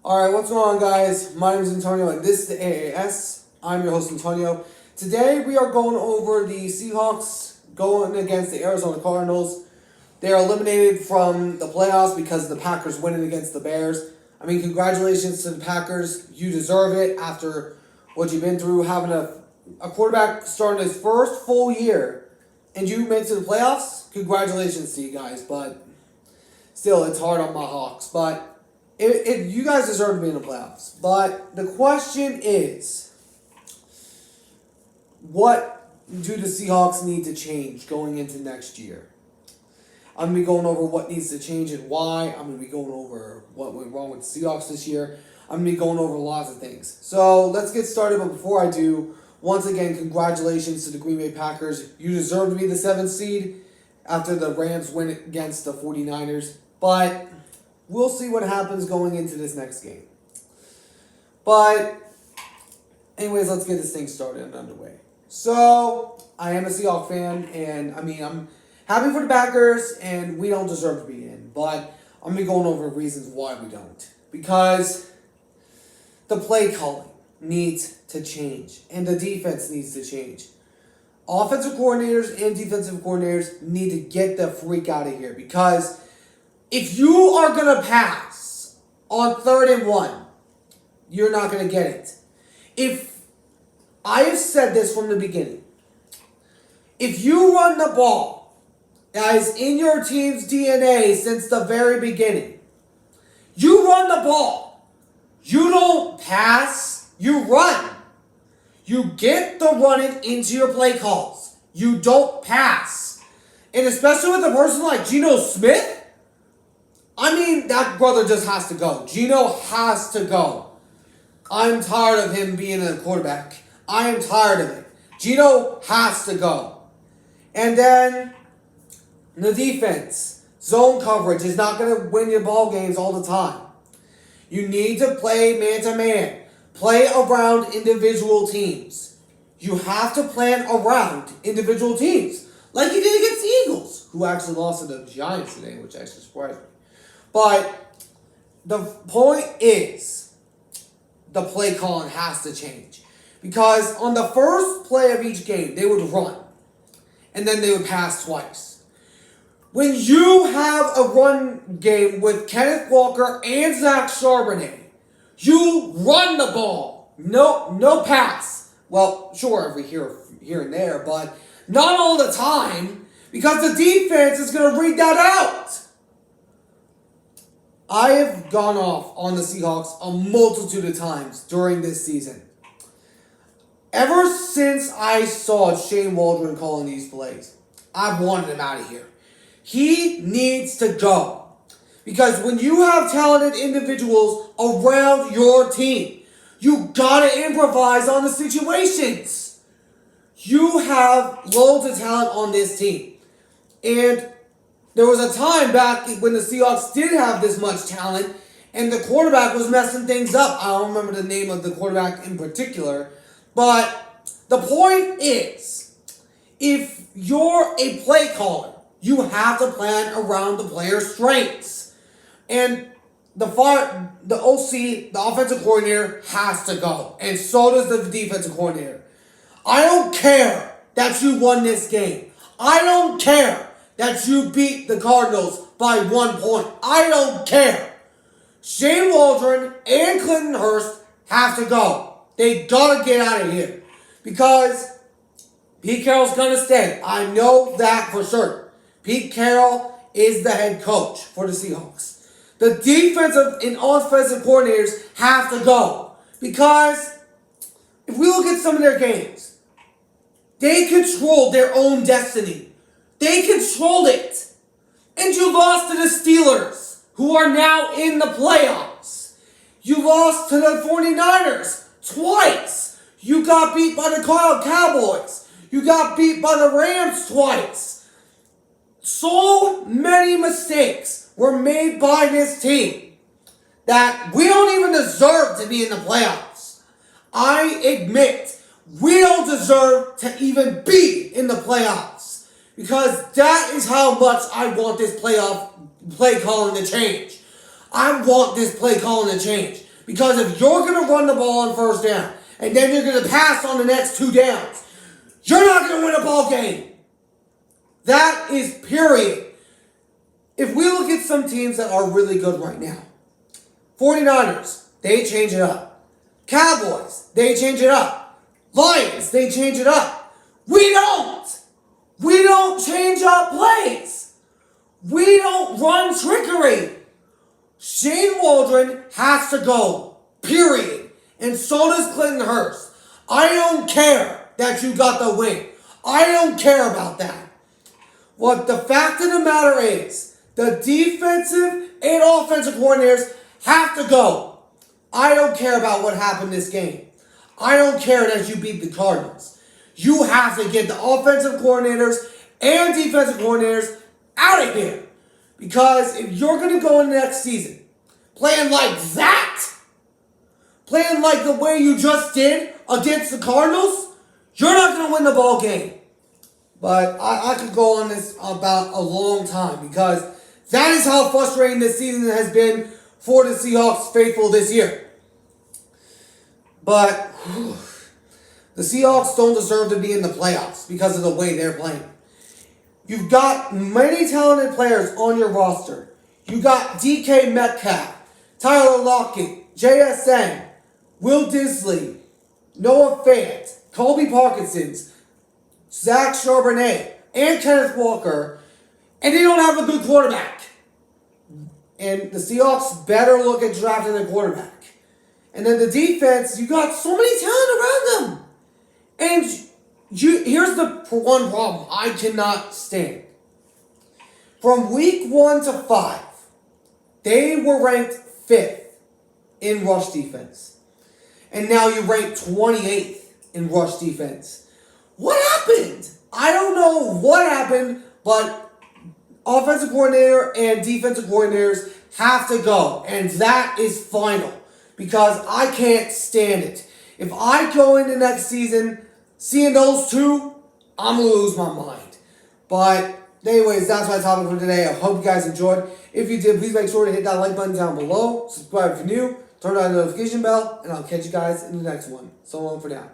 Alright, what's going on, guys? My name is Antonio and this is the AAS. I'm your host, Antonio. Today we are going over the Seahawks going against the Arizona Cardinals. They are eliminated from the playoffs because of the Packers winning against the Bears. I mean, congratulations to the Packers. You deserve it after what you've been through, having a quarterback starting his first full year and you made it to the playoffs. Congratulations to you guys, but still, it's hard on my Hawks. But if you guys deserve to be in the playoffs. But the question is, what do the Seahawks need to change going into next year? I'm going to be going over what needs to change and why. I'm going to be going over what went wrong with the Seahawks this year. I'm going to be going over lots of things. So let's get started. But before I do, once again, congratulations to the Green Bay Packers. You deserve to be the 7th seed after the Rams win against the 49ers. But we'll see what happens going into this next game. But anyways, let's get this thing started and underway. So, I am a Seahawks fan, and I'm happy for the Packers, and we don't deserve to be in. But I'm going to be going over reasons why we don't. Because the play calling needs to change, and the defense needs to change. Offensive coordinators and defensive coordinators need to get the freak out of here, because if you are going to pass on 3rd and 1, you're not going to get it. If I have said this from the beginning, if you run the ball, as in your team's DNA since the very beginning, you run the ball. You don't pass, you run. You get the running into your play calls. You don't pass. And especially with a person like Geno Smith, that brother just has to go. Geno has to go. I'm tired of him being a quarterback. I am tired of it. Geno has to go. And then the defense. Zone coverage is not going to win your ball games all the time. You need to play man-to-man. Play around individual teams. You have to plan around individual teams. Like you did against the Eagles, who actually lost to the Giants today, which actually surprised me. But the point is, the play calling has to change. Because on the first play of each game, they would run. And then they would pass twice. When you have a run game with Kenneth Walker and Zach Charbonnet, you run the ball. No pass. Well, sure, every here and there, but not all the time. Because the defense is going to read that out. I have gone off on the Seahawks a multitude of times during this season. Ever since I saw Shane Waldron calling these plays, I've wanted him out of here. He needs to go. Because when you have talented individuals around your team, you gotta improvise on the situations. You have loads of talent on this team. And there was a time back when the Seahawks did have this much talent and the quarterback was messing things up. I don't remember the name of the quarterback in particular. But the point is, if you're a play caller, you have to plan around the player's strengths. And the OC, the offensive coordinator, has to go. And so does the defensive coordinator. I don't care that you won this game. I don't care that you beat the Cardinals by 1 point. I don't care. Shane Waldron and Clinton Hurst have to go. They gotta get out of here. Because Pete Carroll's gonna stay. I know that for sure. Pete Carroll is the head coach for the Seahawks. The defensive and offensive coordinators have to go. Because if we look at some of their games, they control their own destiny. They controlled it. And you lost to the Steelers, who are now in the playoffs. You lost to the 49ers twice. You got beat by the Cowboys. You got beat by the Rams twice. So many mistakes were made by this team that we don't even deserve to be in the playoffs. I admit, we don't deserve to even be in the playoffs. Because that is how much I want this play calling to change. I want this play calling to change. Because if you're going to run the ball on first down, and then you're going to pass on the next 2 downs, you're not going to win a ball game. That is period. If we look at some teams that are really good right now, 49ers, they change it up. Cowboys, they change it up. Lions, they change it up. We don't. We don't change up plays. We don't run trickery. Shane Waldron has to go, period. And so does Clinton Hurst. I don't care that you got the win. I don't care about that. What the fact of the matter is, the defensive and offensive coordinators have to go. I don't care about what happened this game. I don't care that you beat the Cardinals. You have to get the offensive coordinators and defensive coordinators out of here. Because if you're going to go in the next season playing like that, playing like the way you just did against the Cardinals, you're not going to win the ball game. But I could go on this about a long time because that is how frustrating this season has been for the Seahawks faithful this year. But the Seahawks don't deserve to be in the playoffs because of the way they're playing. You've got many talented players on your roster. You got DK Metcalf, Tyler Lockett, JSN, Will Disley, Noah Fant, Colby Parkinson's, Zach Charbonnet, and Kenneth Walker, and they don't have a good quarterback. And the Seahawks better look at drafting a quarterback. And then the defense, you got so many talent around them. And here's the one problem I cannot stand. From week 1 to 5, they were ranked 5th in rush defense. And now you rank 28th in rush defense. What happened? I don't know what happened, but offensive coordinator and defensive coordinators have to go. And that is final. Because I can't stand it. If I go into next season seeing those two, I'm going to lose my mind. But anyways, that's my topic for today. I hope you guys enjoyed. If you did, please make sure to hit that like button down below. Subscribe if you're new. Turn on the notification bell. And I'll catch you guys in the next one. So long for now.